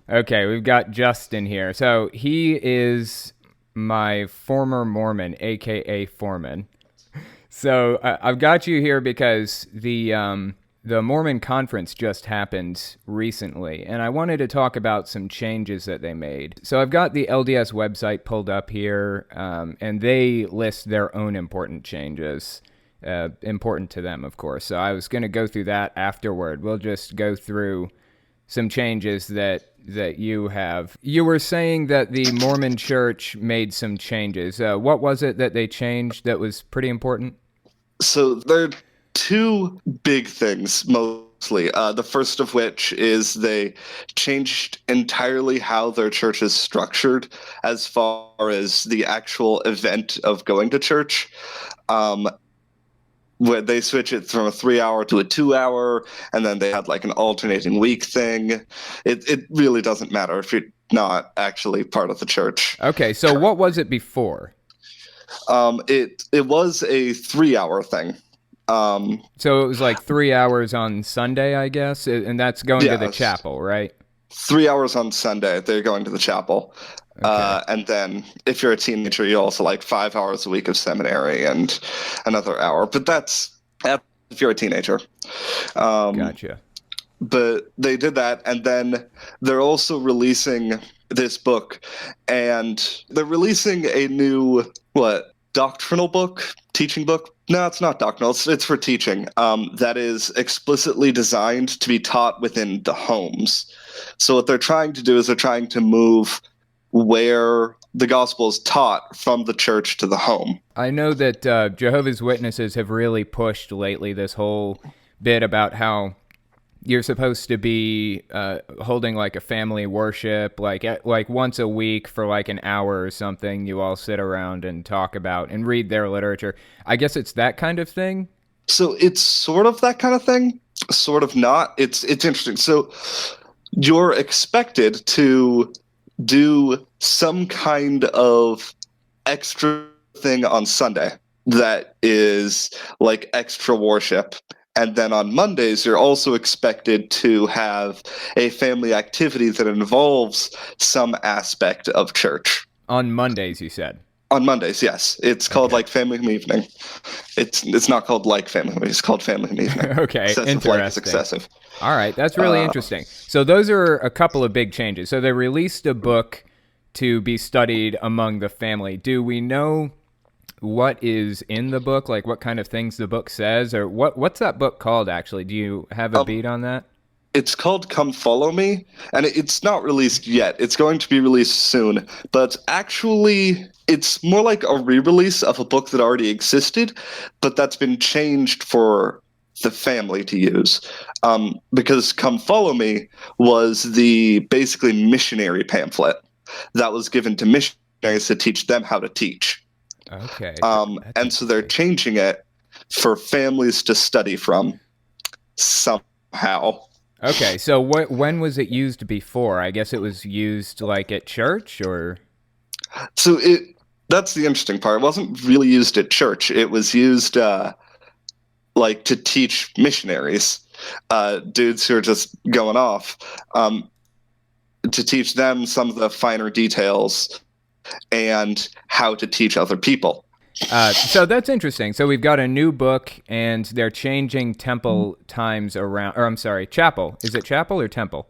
Okay, we've got Justin here. So he is my former Mormon, aka Foreman. So I've got you here because the Mormon conference just happened recently, and I wanted to talk about some changes that they made. So I've got the LDS website pulled up here, and they list their own important changes, important to them, of course. So I was going to go through that afterward. We'll just go through some changes that you have. You were saying that the Mormon Church made some changes. What was it that they changed that was pretty important? So there are two big things mostly. The first of which is they changed entirely how their church is structured as far as the actual event of going to church. Um, where they switch it from a 3 hour to a 2 hour, and then they had like an alternating week thing. It really doesn't matter if you're not actually part of the church. Okay, so what was it before? It was a 3 hour thing. So it was like 3 hours on Sunday, I guess, and that's going to the Yes, chapel, right? 3 hours on Sunday. They're going to the chapel. Okay, And then if you're a teenager, you also like 5 hours a week of seminary and another hour. But that's if you're a teenager. Um, gotcha. but they did that, and then they're also releasing this book, and they're releasing a new doctrinal book, teaching book. No, it's not doctrinal. It's for teaching. That is explicitly designed to be taught within the homes. So what they're trying to do is they're trying to move where the gospel is taught from the church to the home. I know that Jehovah's Witnesses have really pushed lately this whole bit about how you're supposed to be holding like a family worship, like once a week for like an hour or something. You all sit around and talk about and read their literature. I guess it's that kind of thing. So it's sort of that kind of thing, sort of not. It's interesting. So you're expected to do some kind of extra thing on Sunday that is like extra worship. And then on Mondays, you're also expected to have a family activity that involves some aspect of church. On Mondays, you said. On Mondays, yes. It's called Okay. like Family Home Evening. It's not called like Family Home, it's called Family Home Evening. Okay, Excessive like is interesting. excessive. All right, that's really Uh, interesting. So those are a couple of big changes. So they released a book to be studied among the family. Do we know what is in the book? Like what kind of things the book says, or what's that book called? Actually, do you have a um, beat on that? It's called Come Follow Me, and it's not released yet. It's going to be released soon, but actually, it's more like a re-release of a book that already existed, but that's been changed for the family to use. Because Come Follow Me was the basically missionary pamphlet that was given to missionaries to teach them how to teach. Okay, that's And so they're interesting. changing it for families to study from somehow. Okay, so when was it used before? I guess it was used like at church, or So that's the interesting part. It wasn't really used at church. It was used like to teach missionaries, dudes who are just going off, to teach them some of the finer details and how to teach other people. so that's interesting. So we've got a new book, and they're changing temple times around. Or I'm sorry, chapel. Is it chapel or temple?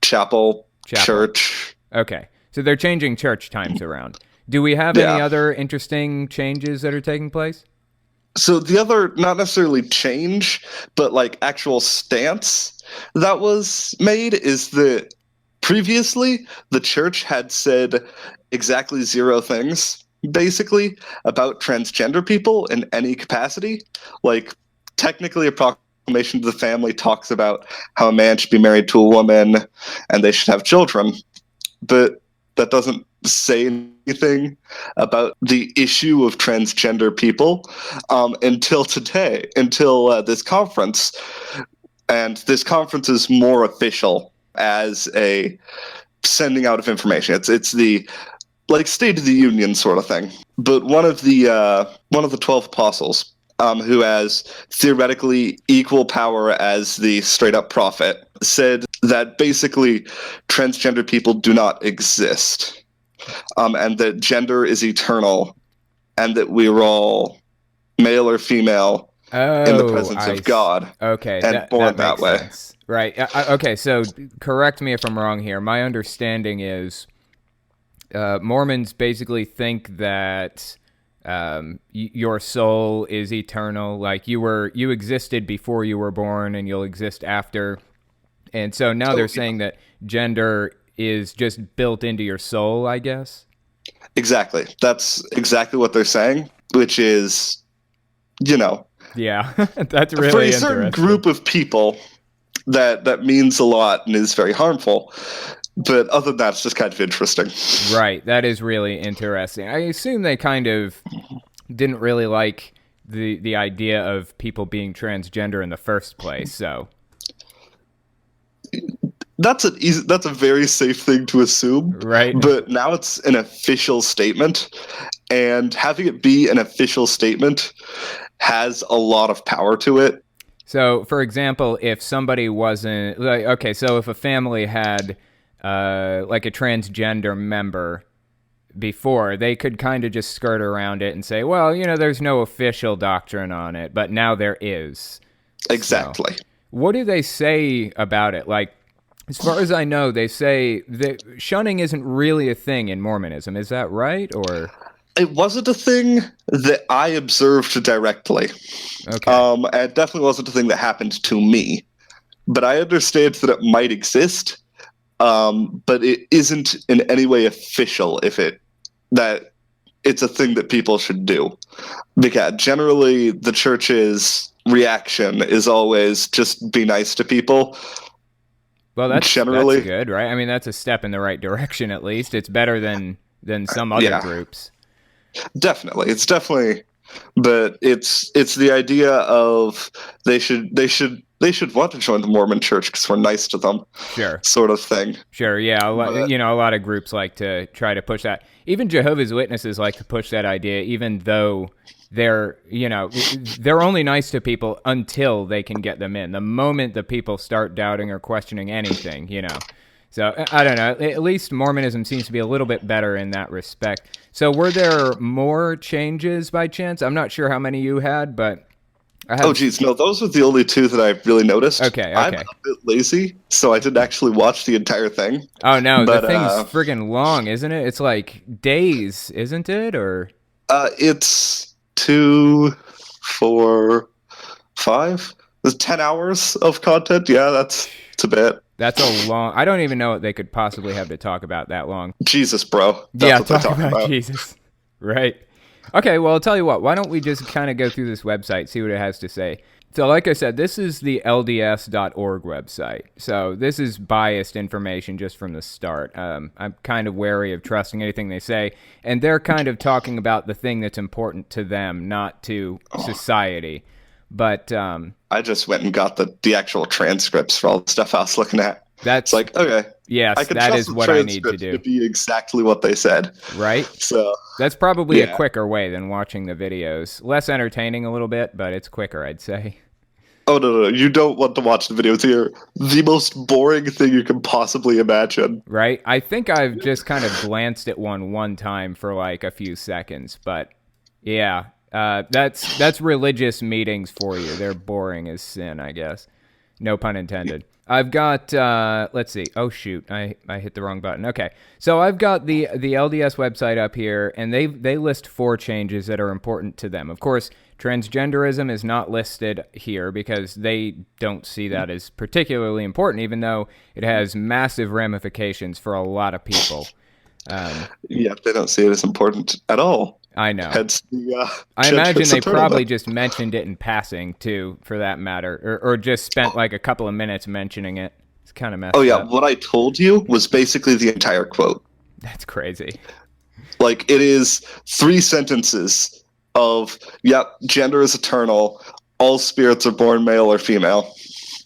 Chapel, Chapel. church, Okay. So they're changing church times around. Do we have any yeah. other interesting changes that are taking place? So the other, not necessarily change, but like actual stance that was made is that previously the church had said exactly zero things, basically, about transgender people in any capacity. Like, technically, a proclamation to the family talks about how a man should be married to a woman and they should have children, but that doesn't say anything about the issue of transgender people until today, until this conference. And this conference is more official as a sending out of information. It's the like State of the Union sort of thing. But one of the 12 apostles, who has theoretically equal power as the straight up prophet, said that basically transgender people do not exist, and that gender is eternal, and that we're all male or female in the presence of God, okay, and born that that makes way. sense. Right. Okay, so correct me if I'm wrong here. My understanding is Mormons basically think that your soul is eternal, like you existed before you were born and you'll exist after. And so now they're saying that gender is just built into your soul, I guess. Exactly. That's exactly what they're saying, which is, Yeah, that's for really a certain interesting. group of people, that means a lot and is very harmful. But other than that, it's just kind of interesting. Right, that is really interesting. I assume they kind of didn't really like the idea of people being transgender in the first place. So That's a very safe thing to assume. right. But now it's an official statement, and having it be an official statement has a lot of power to it. So, for example, if somebody wasn't like, okay, so if a family had like a transgender member before, they could kind of just skirt around it and say, well, there's no official doctrine on it, but now there is. Exactly. So, what do they say about it? Like, as far as I know, they say that shunning isn't really a thing in Mormonism. Is that right? Or it wasn't a thing that I observed directly. okay, and it definitely wasn't a thing that happened to me. But I understand that it might exist, but it isn't in any way official. That it's a thing that people should do, because generally the church's reaction is always just be nice to people. well, that's generally good, right? I mean, that's a step in the right direction. At least it's better than some other groups. Definitely, it's definitely, but it's the idea of they should want to join the Mormon Church because we're nice to them, Sure, sort of thing. Sure, yeah, a lot of groups like to try to push that. Even Jehovah's Witnesses like to push that idea, even though they're only nice to people until they can get them in. The moment the people start doubting or questioning anything, So I don't know. At least Mormonism seems to be a little bit better in that respect. So were there more changes by chance? I'm not sure how many you had, but Oh, geez, no, those were the only two that I really noticed. Okay. I'm a bit lazy, so I didn't actually watch the entire thing. Oh, no, but, the thing's friggin' long, isn't it? It's like days, isn't it? Or it's 2, 4, 5. There's 10 hours of content. Yeah, that's a bit. That's a long... I don't even know what they could possibly have to talk about that long. Jesus, bro. That's what talk about Jesus. Right. Okay, well, I'll tell you what. Why don't we just kind of go through this website, see what it has to say. So, like I said, this is the LDS.org website. So, this is biased information just from the start. I'm kind of wary of trusting anything they say. And they're kind of talking about the thing that's important to them, not to society. But I just went and got the actual transcripts for all the stuff I was looking at. That's like, okay. Yes, that is what I need to do. To be exactly what they said. Right? So that's probably a quicker way than watching the videos. Less entertaining a little bit, but it's quicker, I'd say. Oh, no. You don't want to watch the videos here. The most boring thing you can possibly imagine. Right? I think I've just kind of glanced at one time for like a few seconds, but yeah. That's religious meetings for you. They're boring as sin, I guess. No pun intended. I've got, let's see. Oh, shoot. I hit the wrong button. Okay. So I've got the LDS website up here, and they list 4 changes that are important to them. Of course, transgenderism is not listed here because they don't see that as particularly important, even though it has massive ramifications for a lot of people. Yeah, they don't see it as important at all. I know. Hence I imagine they probably just mentioned it in passing, too, for that matter, or just spent like a couple of minutes mentioning it. It's kind of messed up. Oh, yeah. What I told you was basically the entire quote. That's crazy. Like, it is 3 sentences of, yep, gender is eternal. All spirits are born male or female.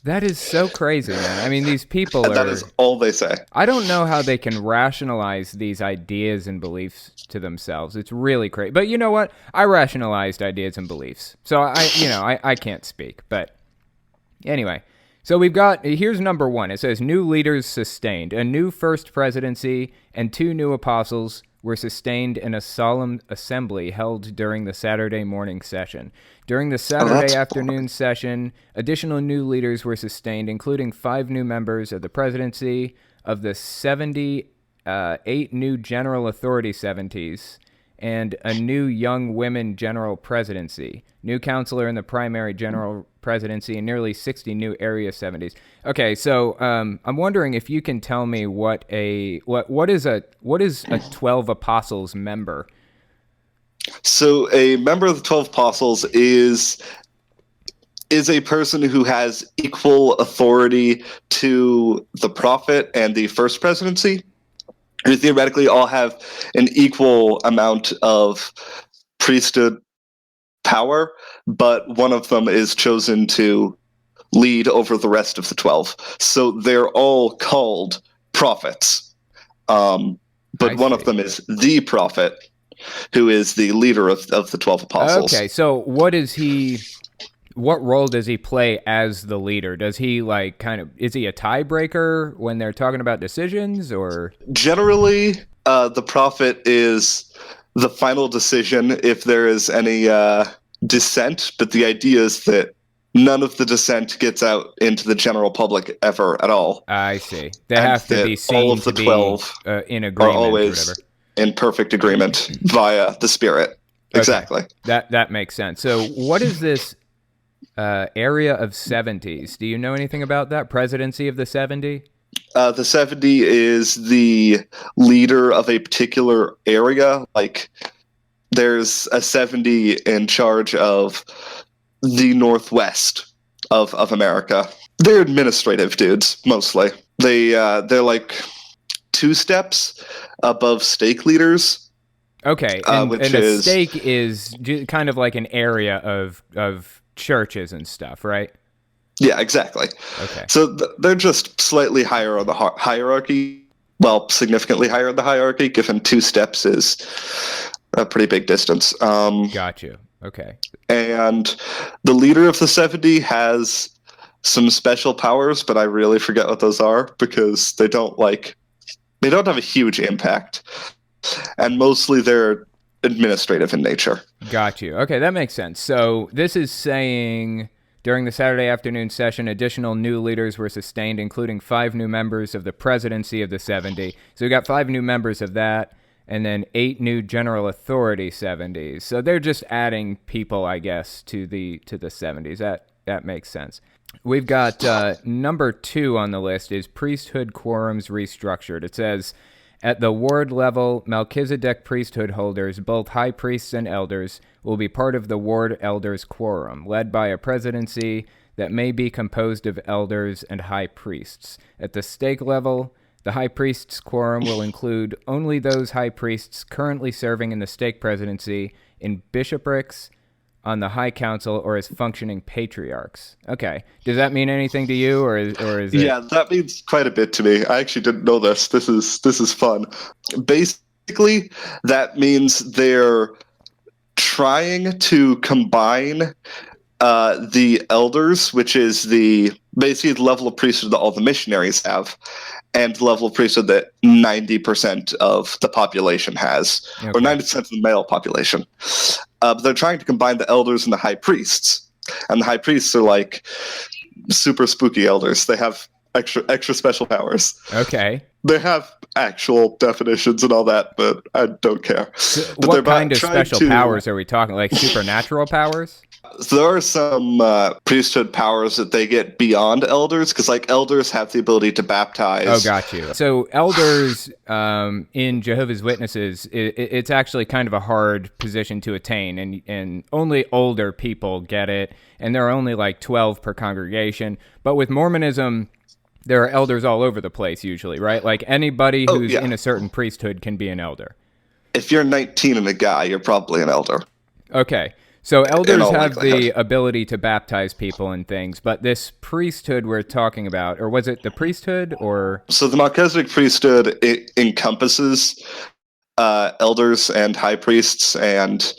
That is so crazy, man. I mean, these people And that are... is all they say. I don't know how they can rationalize these ideas and beliefs to themselves. It's really crazy. But you know what? I rationalized ideas and beliefs. So I can't speak. But anyway, so we've got, here's number one. It says new leaders sustained. A new first presidency and 2 new apostles were sustained in a solemn assembly held during the Saturday morning session. During the Saturday afternoon session, additional new leaders were sustained, including 5 new members of the presidency of the 70, 8 new general authority 70s, and a new young women general presidency, new counselor in the primary general presidency, and nearly 60 new area 70s. Okay, so I'm wondering if you can tell me what is a 12 apostles member? So a member of the 12 apostles is a person who has equal authority to the prophet and the first presidency, who theoretically all have an equal amount of priesthood power, but one of them is chosen to lead over the rest of the 12. So they're all called prophets. But one of them is the prophet, who is the leader of the 12 apostles. Okay, so what role does he play as the leader? Does he is he a tiebreaker when they're talking about decisions, or? Generally, the prophet is the final decision if there is any dissent, but the idea is that none of the dissent gets out into the general public ever at all. I see. They have to be seen all of the 12 in agreement, are always or whatever. In perfect agreement via the Spirit. Okay. Exactly. That makes sense. So what is this area of 70s? Do you know anything about that? Presidency of the 70? The 70 is the leader of a particular area. Like, there's a 70 in charge of the Northwest of America. They're administrative dudes, mostly. They're like 2 steps above stake leaders. Okay, and a stake is kind of like an area of churches and stuff, right? Yeah, exactly. Okay. So they're just slightly higher on the hierarchy. Well, significantly higher in the hierarchy, given 2 steps is a pretty big distance. Got you. Okay. And the leader of the 70 has some special powers, but I really forget what those are because they don't have a huge impact. And mostly they're administrative in nature. Got you. Okay, that makes sense. So this is saying during the Saturday afternoon session, additional new leaders were sustained, including 5 new members of the presidency of the 70. So we got 5 new members of that, and then 8 new general authority 70s. So they're just adding people, I guess, to the 70s. That makes sense. We've got number 2 on the list is priesthood quorums restructured. It says, at the ward level, Melchizedek priesthood holders, both high priests and elders, will be part of the ward elders quorum, led by a presidency that may be composed of elders and high priests. At the stake level, the high priests quorum will include only those high priests currently serving in the stake presidency, in bishoprics, on the High Council, or as functioning patriarchs. Okay. Does that mean anything to you, or is it? Yeah, that means quite a bit to me. I actually didn't know this. This is fun. Basically, that means they're trying to combine the elders, which is basically the level of priesthood that all the missionaries have, and the level of priesthood that 90% of the population has, okay, or 90% of the male population. But they're trying to combine the elders and the high priests. And the high priests are like super spooky elders. They have extra special powers. Okay. They have actual definitions and all that, but I don't care. But what kind of special powers are we talking? Like supernatural powers? So there are some priesthood powers that they get beyond elders, because like elders have the ability to baptize. Oh, got you. So elders in Jehovah's Witnesses, it's actually kind of a hard position to attain, and only older people get it, and there are only like 12 per congregation. But with Mormonism, there are elders all over the place usually, right? Like anybody who's in a certain priesthood can be an elder. If you're 19 and a guy, you're probably an elder. Okay. So in elders all have the likelihood. ability to baptize people and things, but this priesthood we're talking about, or was it the priesthood or? So the Melchizedek priesthood, it encompasses elders and high priests and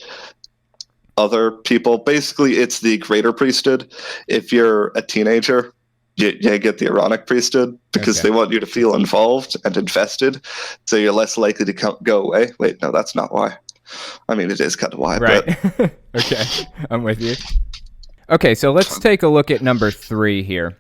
other people. Basically, it's the greater priesthood. If you're a teenager, you get the Aaronic priesthood because Okay. they want you to feel involved and invested, so you're less likely to go away. Wait, no, that's not why. I mean, it is kind of why, Right. but Okay. I'm with you. Okay, so let's take a look at number 3 here.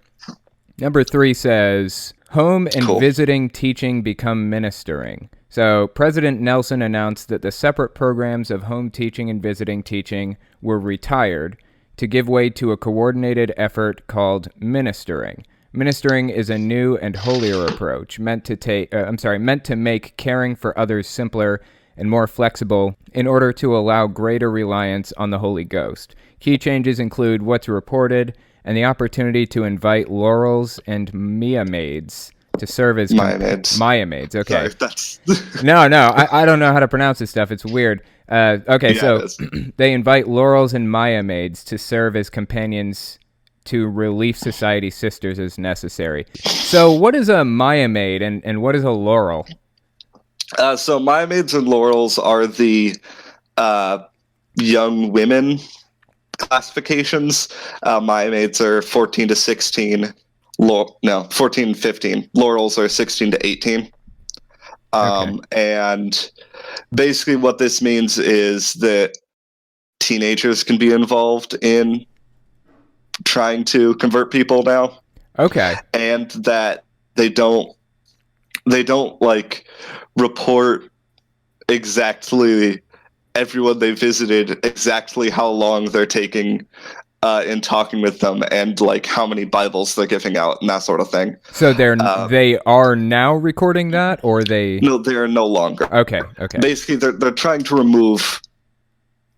Number 3 says, home and cool. visiting teaching become ministering. So President Nelson announced that the separate programs of home teaching and visiting teaching were retired to give way to a coordinated effort called ministering. Ministering is a new and holier approach meant to make caring for others simpler and more flexible in order to allow greater reliance on the Holy Ghost. Key changes include what's reported and the opportunity to invite laurels and Mia maids to serve as Maya maids. Okay. Sorry, that's No, I don't know how to pronounce this stuff. It's weird. Okay, yeah, it so is. they invite laurels and Maya maids to serve as companions to Relief Society sisters as necessary. So what is a Maya maid and what is a laurel? So Maya maids and laurels are the young women classifications. Maya maids are 14 to 16. 14 and 15. Laurels are 16 to 18. Okay. And basically what this means is that teenagers can be involved in trying to convert people now, Okay. and that they don't like report exactly everyone they visited, exactly how long they're taking in talking with them, and like how many Bibles they're giving out and that sort of thing. So they are now recording that, or they? No, they are no longer. Okay. Basically, they're trying to remove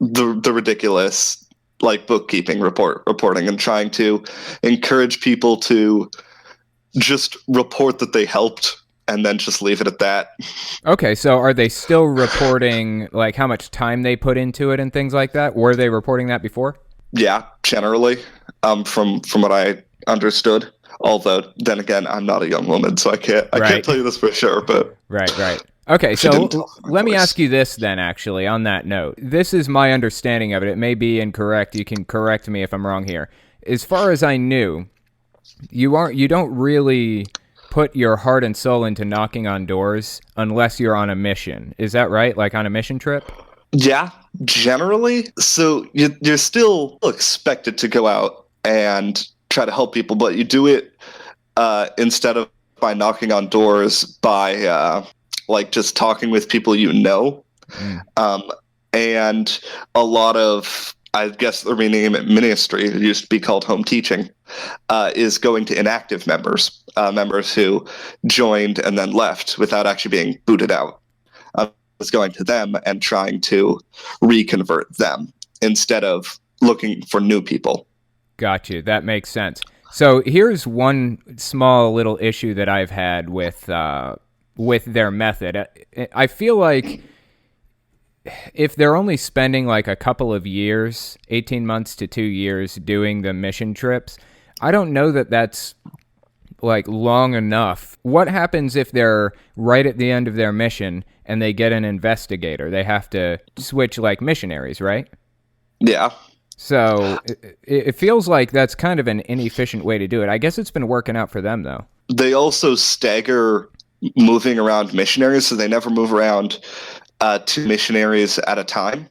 the ridiculous like bookkeeping reporting and trying to encourage people to just report that they helped and then just leave it at that. Okay, so are they still reporting like how much time they put into it and things like that? Were they reporting that before? Yeah, generally, from what I understood. Although then again, I'm not a young woman, so I can't tell you this for sure. But Right. Okay, she didn't so tell my let me voice. ask you this then, actually, on that note. This is my understanding of it. It may be incorrect. You can correct me if I'm wrong here. As far as I knew, you don't really put your heart and soul into knocking on doors unless you're on a mission. Is that right? Like on a mission trip? Yeah, generally. So you're still expected to go out and try to help people, but you do it instead of by knocking on doors by like just talking with people you know. Mm. And a lot of, I guess they're renaming it ministry, it used to be called home teaching, is going to inactive members, members who joined and then left without actually being booted out. Is going to them and trying to reconvert them instead of looking for new people. Got you. That makes sense. So here's one small little issue that I've had with their method. I feel like if they're only spending like a couple of years, 18 months to 2 years doing the mission trips, I don't know that that's like long enough. What happens if they're right at the end of their mission and they get an investigator? They have to switch like missionaries, right? Yeah. So it feels like that's kind of an inefficient way to do it. I guess it's been working out for them, though. They also stagger moving around missionaries, so they never move around 2 missionaries at a time.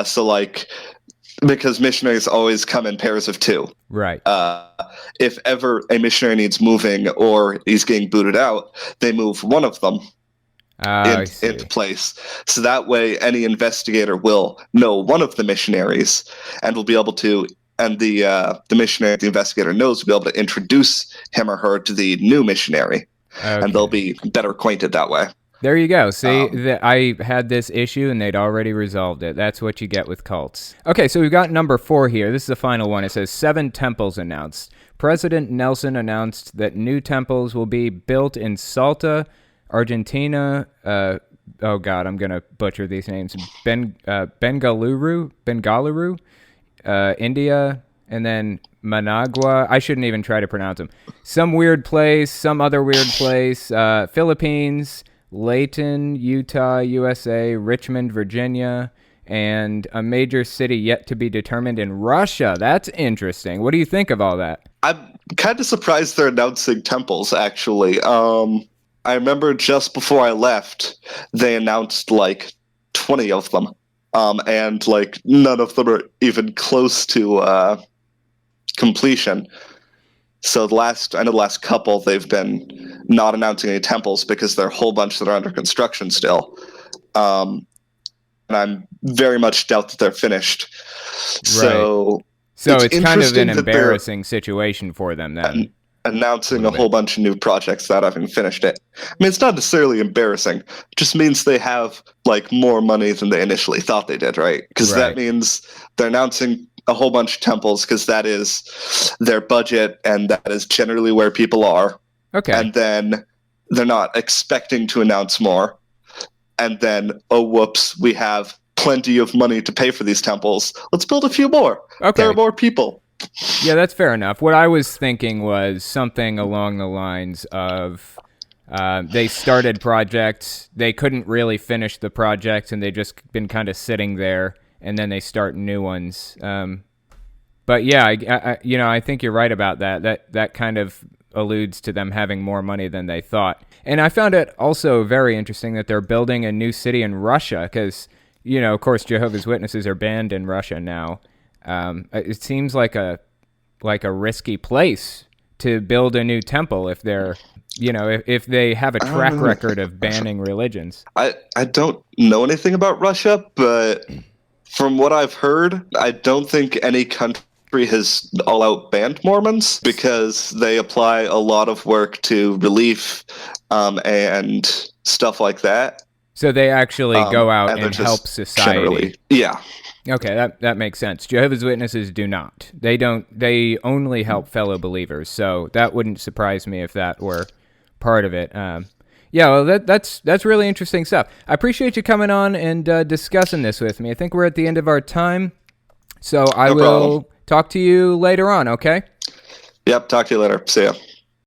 So, like, because missionaries always come in pairs of 2. Right. If ever a missionary needs moving or he's getting booted out, they move one of them into place. So that way, any investigator will know one of the missionaries and will be able to, and the missionary, the investigator knows, will be able to introduce him or her to the new missionary, and they'll be better acquainted that way. There you go. See, I had this issue and they'd already resolved it. That's what you get with cults. Okay, so we've got number 4 here. This is the final one. It says 7 temples announced. President Nelson announced that new temples will be built in Salta, Argentina, oh God, I'm gonna butcher these names. Bengaluru, India, and then Managua. I shouldn't even try to pronounce them. Some weird place, some other weird place. Philippines, Layton, Utah, USA, Richmond, Virginia, and a major city yet to be determined in Russia. That's interesting. What do you think of all that? I'm kind of surprised they're announcing temples, actually. I remember just before I left, they announced like 20 of them. And like none of them are even close to completion. So I know the last couple, they've been not announcing any temples because there are a whole bunch that are under construction still. And I'm very much doubt that they're finised. So So it's kind of an interesting that they're embarrassing situation for them then. announcing a little whole bit. bunch of new projects without having finished it. I mean, it's not necessarily embarrassing. It just means they have like more money than they initially thought they did, right? Because that Right. means they're announcing a whole bunch of temples because that is their budget and that is generally where people are. Okay. And then they're not expecting to announce more. And then, oh, whoops, we have plenty of money to pay for these temples. Let's build a few more. Okay. There are more people. Yeah, that's fair enough. What I was thinking was something along the lines of they started projects, they couldn't really finish the projects, and they just been kind of sitting there, and then they start new ones. But yeah, I think you're right about that. That kind of alludes to them having more money than they thought. And I found it also very interesting that they're building a new city in Russia because, of course, Jehovah's Witnesses are banned in Russia now. It seems like a risky place to build a new temple if they're, if they have a track record of banning religions. I don't know anything about Russia, but from what I've heard, I don't think any country has all out banned Mormons because they apply a lot of work to relief and stuff like that. So they actually go out and just help society. Yeah. Okay, that makes sense. Jehovah's Witnesses do not. They don't. They only help fellow believers. So that wouldn't surprise me if that were part of it. Yeah, well, that's really interesting stuff. I appreciate you coming on and discussing this with me. I think we're at the end of our time, so I will talk to you later on. Okay. Yep. Talk to you later. See ya.